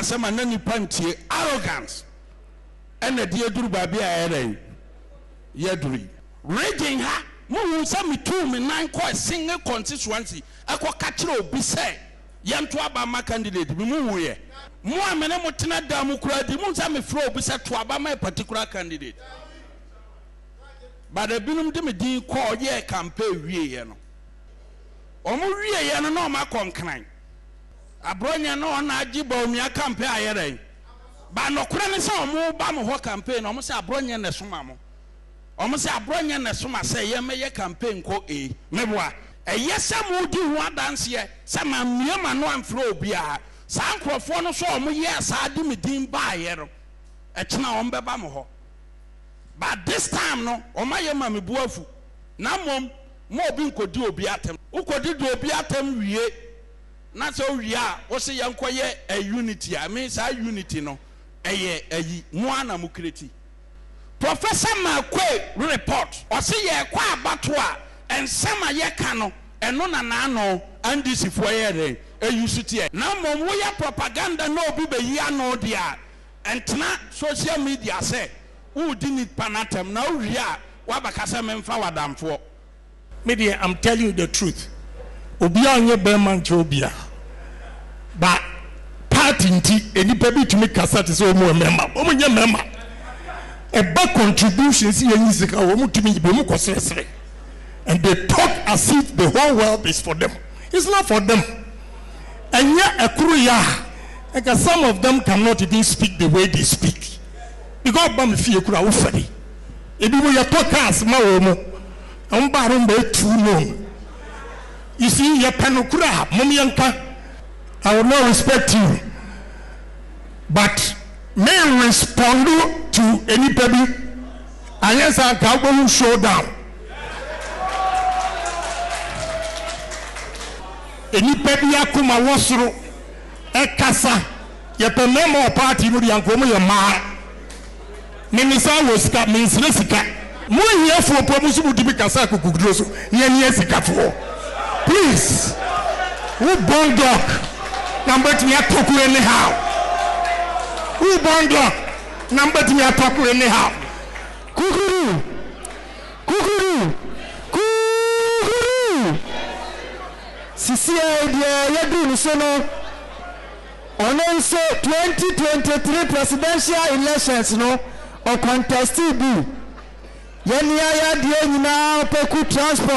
asema na nipa ntie arrogance ene de eduru baabi a yɛrɛ yɛduri region ha mo hu sɛ metu me nan kɔ single constituency akɔ ka kyerɛ obi sɛ yɛnto aba ma candidate bi mu hu yɛ mo a mene mo tena da mo kura di mo sɛ me frɛ obi sɛ to aba ma a particular candidate but ebinum de me din kɔ yɛ campaign wie yɛ no omo wie yɛ no na ɔma kɔnkran Abronye no na Agyapong campaign ayere ba no kura ne se omo ba mo ho campaign omo se Abronye ne soma mo omo se Abronye ne soma se ye meye campaign ko meboa eyese mo di ho adanse ye se ma miema no amfro obia sa nkrofo no so omo ye sa di medin ba ayero ekena omo beba mo ho but this time no omo ye ma mebuafu na mom mo obi nkodi obi atem ukodi do obi atem wie na so wia wo se yankoye a unity I mean say unity no eye ayi mo ana mo kreti Professor Makwe report o se ye kwa abato a ensema ye ka no eno na no andisi fo ye re eyusutie na mom wo ya propaganda na obi be yi ano dia entena social media say wo di ni panatem na wo wia wa bakasa memfa wadamfo media. I'm telling you the truth. Obia onye beman chobia. But party nti enipa bi tumi kasa te so omo member. Omo nye member. Eba contributions ye sika omo tumi be omo kosesere. And they talk as if the whole world is for them. It's not for them. And yet ekuru ya. Like some of them cannot even speak the way they speak. Because bam fi ekuru awofari. Ebi mo ya talk as ma omo. Too long. You see, your panukura, Mumianka, I will not respect you, but may respond to anybody. And yes, I can show down. Anybody Yakuma Wasro, Ekasa, Yapamemo party, Muriankomo, your ma. Minisa was cut means Lessica. More here for promotion to be Kasaku Kudroso, Yesika for. Please, who born dog? Number to me, I talk anyhow. Who born dog? Number to me, I talk anyhow. Kukuru, Kukuru, Kukuru. Sisia, Yadu, Sono. On 2023 presidential elections, no, or contested. Yeni aya die nyina peku transport